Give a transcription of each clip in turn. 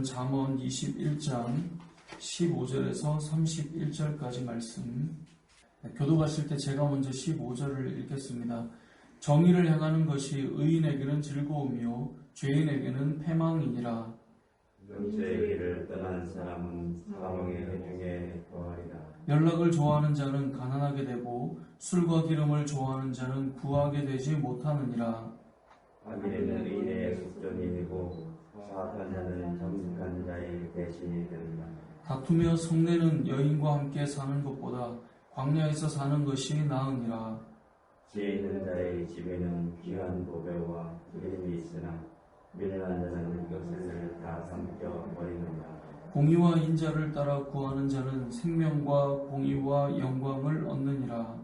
잠언 21장 15절에서 31절까지 말씀. 교도 가실 때 제가 먼저 15절을 읽겠습니다. 정의를 행하는 것이 의인에게는 즐거움이요 죄인에게는 패망이니라. 명철의 길을 떠난 사람은 사망의 해중에 거하리라. 연락을 좋아하는 자는 가난하게 되고 술과 기름을 좋아하는 자는 부하게 되지 못하느니라. 악인에는 의인의 숙전이 되고 사악한 자는 정직한 자의 대신이 된다. 다투며 성내는 여인과 함께 사는 것보다 광야에서 사는 것이 나으니라. 지혜 있는 자의 집에는 귀한 보배와 기름이 있으나 미련한 자는 이것을 다 삼켜 버리는다. 공의와 인자를 따라 구하는 자는 생명과 공의와 영광을 얻느니라.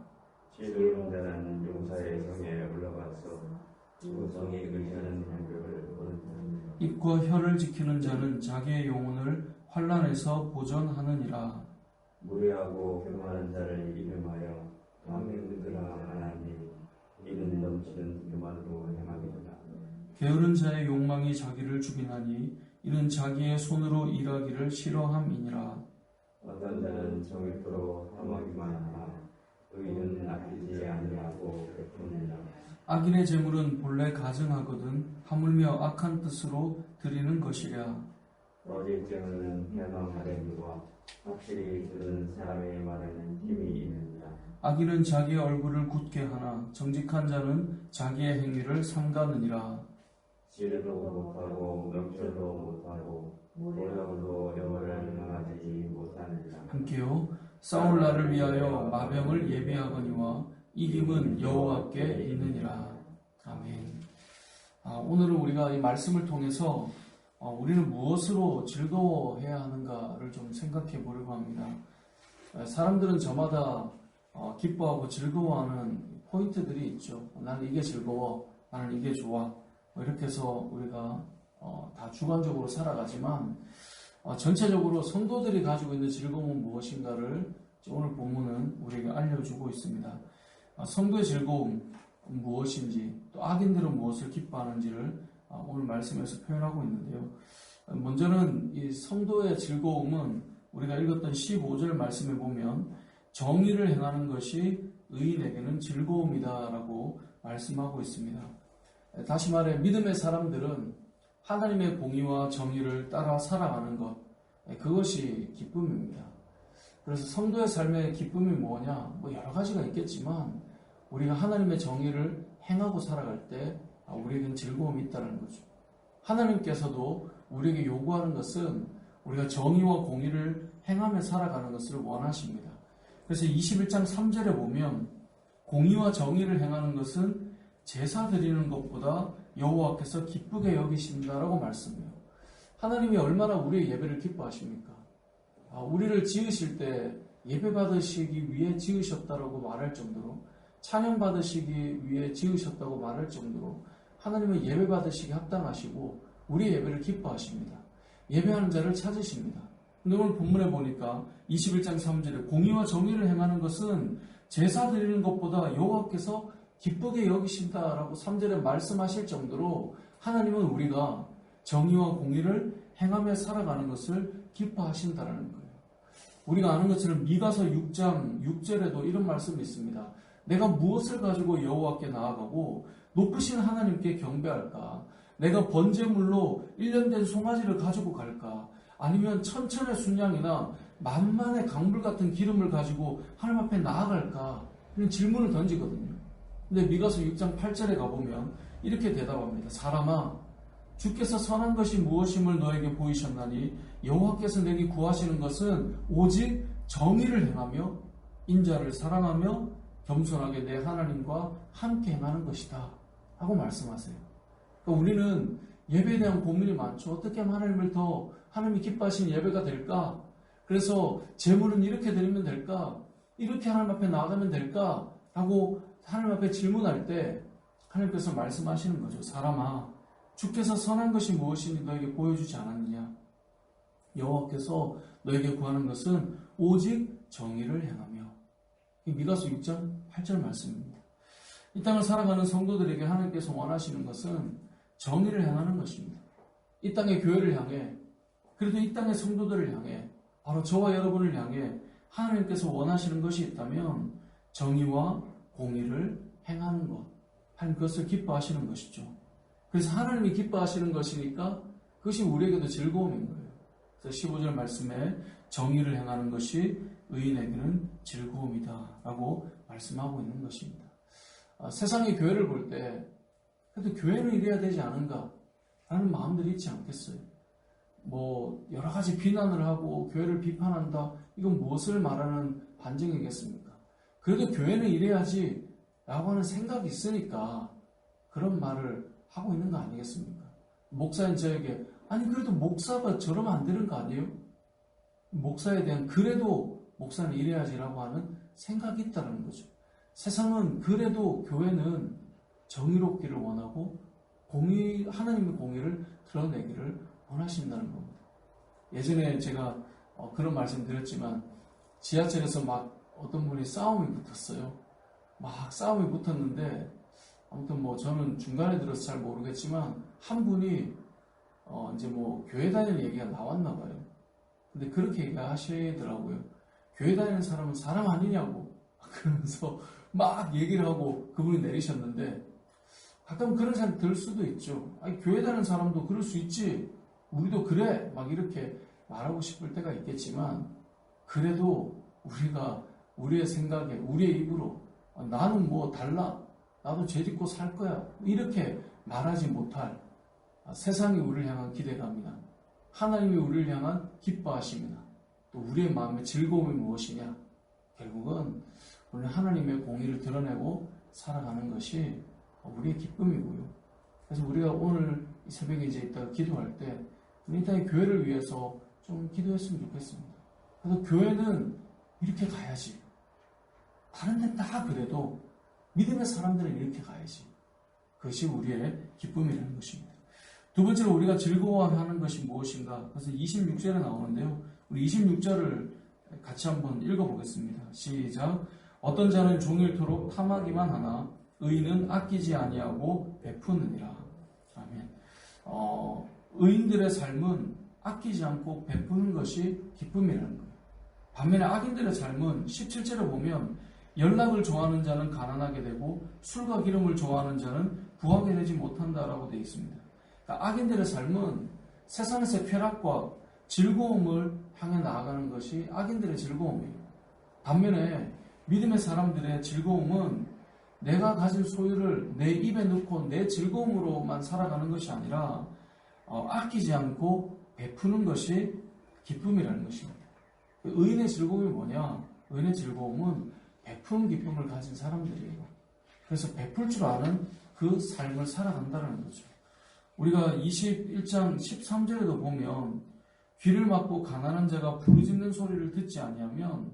지혜로운 자는 용사의 성에 올라가서 우성이 의지하는 행복을 얻는다. 입과 혀를 지키는 자는 자기의 영혼을 환난에서 보전하느니라. 무례하고 교만한 자를 이름하여 왕명들아 하나니 이는 넘치는 교만으로 행함이다. 게으른 자의 욕망이 자기를 죽이나니 이는 자기의 손으로 일하기를 싫어함이니라. 어떤 자는 정의토로 탐하기만 하나 의인은 아끼지 아니하고 베푸느니라. 악인의 재물은 본래 가증하거든 하물며 악한 뜻으로 드리는 것이랴. 어제 증언은 패망하려니와 확실히 들은 사람의 말에는 힘이 있느니라. 악인은 자기의 얼굴을 굳게 하나 정직한 자는 자기의 행위를 삼가느니라. 지혜도 못하고 명철도 못하고 모략으로 영어를 향하지 못하느니라. 함께요. 싸울 날을 위하여 마병을 예비하거니와 이김은 여호와께 있느니라. 아멘. 오늘은 우리가 이 말씀을 통해서 우리는 무엇으로 즐거워해야 하는가를 좀 생각해 보려고 합니다. 사람들은 저마다 기뻐하고 즐거워하는 포인트들이 있죠. 나는 이게 즐거워, 나는 이게 좋아. 이렇게 해서 우리가 다 주관적으로 살아가지만 전체적으로 성도들이 가지고 있는 즐거움은 무엇인가를 오늘 본문은 우리에게 알려주고 있습니다. 성도의 즐거움 무엇인지 또 악인들은 무엇을 기뻐하는지를 오늘 말씀에서 표현하고 있는데요. 먼저는 이 성도의 즐거움은 우리가 읽었던 15절 말씀에 보면 정의를 행하는 것이 의인에게는 즐거움이다라고 말씀하고 있습니다. 다시 말해 믿음의 사람들은 하나님의 공의와 정의를 따라 살아가는 것, 그것이 기쁨입니다. 그래서 성도의 삶의 기쁨이 뭐냐? 여러 가지가 있겠지만 우리가 하나님의 정의를 행하고 살아갈 때 우리에게는 즐거움이 있다는 거죠. 하나님께서도 우리에게 요구하는 것은 우리가 정의와 공의를 행하며 살아가는 것을 원하십니다. 그래서 21장 3절에 보면 공의와 정의를 행하는 것은 제사 드리는 것보다 여호와께서 기쁘게 여기신다라고 말씀해요. 하나님이 얼마나 우리의 예배를 기뻐하십니까? 우리를 지으실 때 예배 받으시기 위해 지으셨다라고 말할 정도로, 찬양 받으시기 위해 지으셨다고 말할 정도로 하나님은 예배 받으시기 합당하시고 우리의 예배를 기뻐하십니다. 예배하는 자를 찾으십니다. 근데 오늘 본문에 보니까 21장 3절에 공의와 정의를 행하는 것은 제사 드리는 것보다 여호와께서 기쁘게 여기신다라고 3절에 말씀하실 정도로 하나님은 우리가 정의와 공의를 행하며 살아가는 것을 기뻐하신다라는 거예요. 우리가 아는 것처럼 미가서 6장 6절에도 이런 말씀이 있습니다. 내가 무엇을 가지고 여호와께 나아가고 높으신 하나님께 경배할까? 내가 번제물로 1년 된 송아지를 가지고 갈까? 아니면 천천의 순양이나 만만의 강불 같은 기름을 가지고 하나님 앞에 나아갈까? 이런 질문을 던지거든요. 근데 미가서 6장 8절에 가보면 이렇게 대답합니다. 사람아, 주께서 선한 것이 무엇임을 너에게 보이셨나니 여호와께서 내게 구하시는 것은 오직 정의를 행하며 인자를 사랑하며 겸손하게 내 하나님과 함께 행하는 것이다 하고 말씀하세요. 그러니까 우리는 예배에 대한 고민이 많죠. 어떻게 하면 하나님이 기뻐하시는 예배가 될까? 그래서 제물은 이렇게 드리면 될까? 이렇게 하나님 앞에 나아가면 될까? 라고 하나님 앞에 질문할 때 하나님께서 말씀하시는 거죠. 사람아, 주께서 선한 것이 무엇인지 너에게 보여주지 않았느냐? 여호와께서 너에게 구하는 것은 오직 정의를 행하며. 미가서 6장 8절 말씀입니다. 이 땅을 살아가는 성도들에게 하나님께서 원하시는 것은 정의를 행하는 것입니다. 이 땅의 교회를 향해 그래도 이 땅의 성도들을 향해, 바로 저와 여러분을 향해 하나님께서 원하시는 것이 있다면 정의와 공의를 행하는 것, 하나님 그것을 기뻐하시는 것이죠. 그래서 하나님이 기뻐하시는 것이니까 그것이 우리에게도 즐거움인 거예요. 그래서 15절 말씀에 정의를 행하는 것이 의인에게는 즐거움이다 라고 말씀하고 있는 것입니다. 세상의 교회를 볼 때 그래도 교회는 이래야 되지 않은가 라는 마음들이 있지 않겠어요? 뭐 여러 가지 비난을 하고 교회를 비판한다, 이건 무엇을 말하는 반증이겠습니까? 그래도 교회는 이래야지 라고 하는 생각이 있으니까 그런 말을 하고 있는 거 아니겠습니까? 목사인 저에게 아니 그래도 목사가 저러면 안 되는 거 아니에요? 목사에 대한 그래도 목사는 이래야지라고 하는 생각이 있다는 거죠. 세상은 그래도 교회는 정의롭기를 원하고 하나님의 공의를 드러내기를 원하신다는 겁니다. 예전에 제가 그런 말씀 드렸지만 지하철에서 막 어떤 분이 싸움이 붙었어요. 막 싸움이 붙었는데 아무튼 뭐 저는 중간에 들어서 잘 모르겠지만 한 분이 이제 뭐 교회 다니는 얘기가 나왔나 봐요. 근데 그렇게 얘기하시더라고요. 교회 다니는 사람은 사람 아니냐고 그러면서 막 얘기를 하고 그분이 내리셨는데 가끔 그런 생각 들 수도 있죠. 아니 교회 다니는 사람도 그럴 수 있지, 우리도 그래 막 이렇게 말하고 싶을 때가 있겠지만 그래도 우리가 우리의 생각에 우리의 입으로 나는 뭐 달라, 나도 죄 짓고 살 거야 이렇게 말하지 못할 세상이 우리를 향한 기대감이나 하나님이 우리를 향한 기뻐하심이나 또 우리의 마음의 즐거움이 무엇이냐, 결국은 우리는 하나님의 공의를 드러내고 살아가는 것이 우리의 기쁨이고요. 그래서 우리가 오늘 이 새벽에 이제 이따가 기도할 때 우리 땅의 교회를 위해서 좀 기도했으면 좋겠습니다. 그래서 교회는 이렇게 가야지, 다른 데는 다 그래도 믿음의 사람들은 이렇게 가야지, 그것이 우리의 기쁨이라는 것입니다. 두 번째로 우리가 즐거워하는 것이 무엇인가? 그래서 26절에 나오는데요. 우리 26절을 같이 한번 읽어보겠습니다. 시작. 어떤 자는 종일토록 탐하기만 하나 의인은 아끼지 아니하고 베푸느니라. 아멘. 의인들의 삶은 아끼지 않고 베푸는 것이 기쁨이라는 거예요. 반면에 악인들의 삶은 17절에 보면 연락을 좋아하는 자는 가난하게 되고 술과 기름을 좋아하는 자는 부하게 되지 못한다라고 되어 있습니다. 그러니까 악인들의 삶은 세상에서의 쾌락과 즐거움을 향해 나아가는 것이 악인들의 즐거움이에요. 반면에 믿음의 사람들의 즐거움은 내가 가진 소유를 내 입에 넣고 내 즐거움으로만 살아가는 것이 아니라 아끼지 않고 베푸는 것이 기쁨이라는 것입니다. 의인의 즐거움이 뭐냐? 의인의 즐거움은 베푸는 기쁨을 가진 사람들이에요. 그래서 베풀 줄 아는 그 삶을 살아간다는 거죠. 우리가 21장 13절에도 보면 귀를 막고 가난한 자가 부르짖는 소리를 듣지 아니하면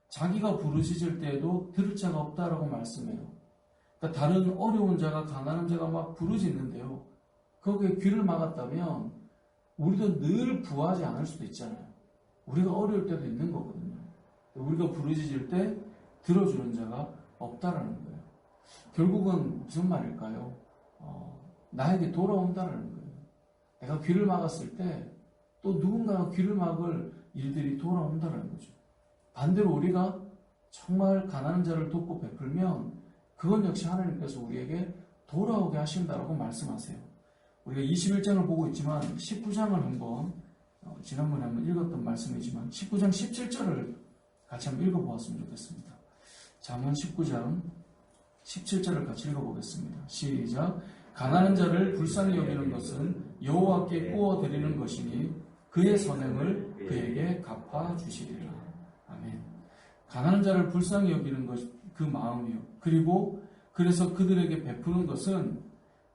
자기가 부르짖을 때에도 들을 자가 없다라고 말씀해요. 그러니까 다른 어려운 자가 가난한 자가 막 부르짖는데요. 거기에 귀를 막았다면 우리도 늘 부하지 않을 수도 있잖아요. 우리가 어려울 때도 있는 거거든요. 우리가 부르짖을 때 들어주는 자가 없다라는 거예요. 결국은 무슨 말일까요? 나에게 돌아온다라는 거예요. 내가 귀를 막았을 때 또 누군가가 귀를 막을 일들이 돌아온다라는 거죠. 반대로 우리가 정말 가난한 자를 돕고 베풀면 그건 역시 하나님께서 우리에게 돌아오게 하신다라고 말씀하세요. 우리가 21장을 보고 있지만 19장을 한번 지난번에 한번 읽었던 말씀이지만 19장 17절을 같이 한번 읽어보았으면 좋겠습니다. 잠언 19장 17절을 같이 읽어보겠습니다. 시작. 가난한 자를 불쌍히 여기는 것은 여호와께 구워드리는 것이니 그의 선행을 그에게 갚아주시리라. 아멘. 가난한 자를 불쌍히 여기는 것, 그 마음이요. 그리고 그래서 그들에게 베푸는 것은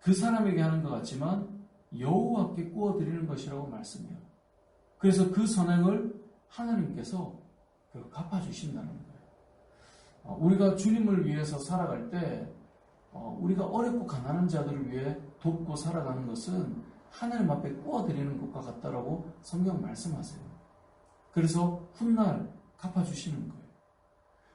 그 사람에게 하는 것 같지만 여호와께 구워드리는 것이라고 말씀해요. 그래서 그 선행을 하나님께서 갚아주신다는 거예요. 우리가 주님을 위해서 살아갈 때 우리가 어렵고 가난한 자들을 위해 돕고 살아가는 것은 하나님 앞에 구워드리는 것과 같다라고 성경 말씀하세요. 그래서 훗날 갚아주시는 거예요.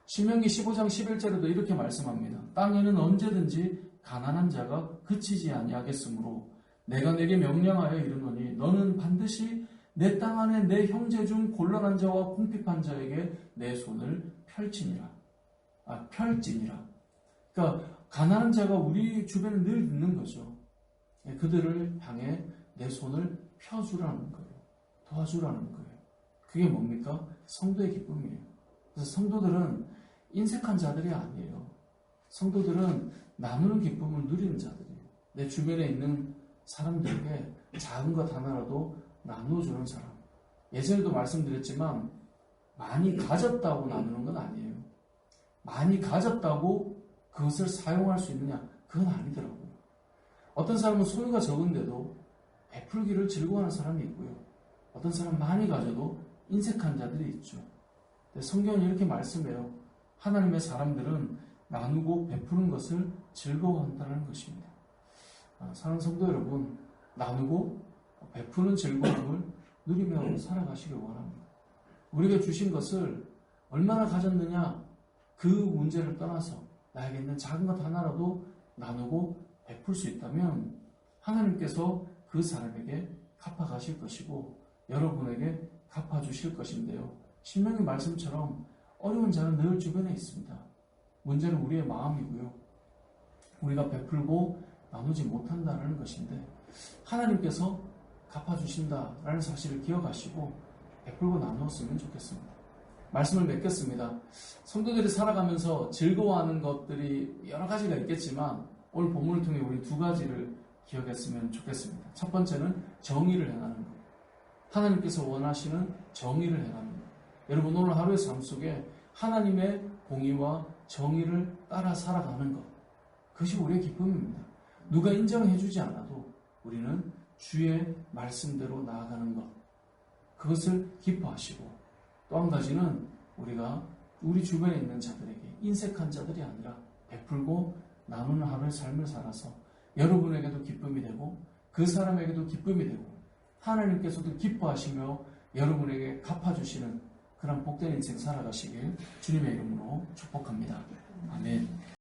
신명기 15장 11절에도 이렇게 말씀합니다. 땅에는 언제든지 가난한 자가 그치지 아니하겠으므로 내가 내게 명령하여 이르노니 너는 반드시 내 땅 안에 내 형제 중 곤란한 자와 궁핍한 자에게 내 손을 펼지니라. 그러니까 가난한 자가 우리 주변에 늘 있는 거죠. 그들을 향해 내 손을 펴주라는 거예요. 도와주라는 거예요. 그게 뭡니까? 성도의 기쁨이에요. 그래서 성도들은 인색한 자들이 아니에요. 성도들은 나누는 기쁨을 누리는 자들이에요. 내 주변에 있는 사람들에게 작은 것 하나라도 나눠주는 사람. 예전에도 말씀드렸지만 많이 가졌다고 나누는 건 아니에요. 많이 가졌다고 그것을 사용할 수 있느냐? 그건 아니더라고요. 어떤 사람은 소유가 적은데도 베풀기를 즐거워하는 사람이 있고요. 어떤 사람은 많이 가져도 인색한 자들이 있죠. 성경은 이렇게 말씀해요. 하나님의 사람들은 나누고 베푸는 것을 즐거워한다는 것입니다. 사랑하는 성도 여러분, 나누고 베푸는 즐거움을 누리며 살아가시길 원합니다. 우리가 주신 것을 얼마나 가졌느냐, 그 문제를 떠나서 나에게 있는 작은 것 하나라도 나누고 베풀 수 있다면 하나님께서 그 사람에게 갚아가실 것이고 여러분에게 갚아주실 것인데요. 신명기 말씀처럼 어려운 자는 늘 주변에 있습니다. 문제는 우리의 마음이고요. 우리가 베풀고 나누지 못한다는 것인데 하나님께서 갚아주신다라는 사실을 기억하시고 베풀고 나누었으면 좋겠습니다. 말씀을 맺겠습니다. 성도들이 살아가면서 즐거워하는 것들이 여러 가지가 있겠지만 오늘 본문을 통해 우리 두 가지를 기억했으면 좋겠습니다. 첫 번째는 정의를 행하는 것. 하나님께서 원하시는 정의를 행하는 것. 여러분 오늘 하루의 삶 속에 하나님의 공의와 정의를 따라 살아가는 것. 그것이 우리의 기쁨입니다. 누가 인정해주지 않아도 우리는 주의 말씀대로 나아가는 것. 그것을 기뻐하시고 또 한 가지는 우리가 우리 주변에 있는 자들에게 인색한 자들이 아니라 베풀고 나누는 하루의 삶을 살아서 여러분에게도 기쁨이 되고 그 사람에게도 기쁨이 되고 하나님께서도 기뻐하시며 여러분에게 갚아주시는 그런 복된 인생 살아가시길 주님의 이름으로 축복합니다. 아멘.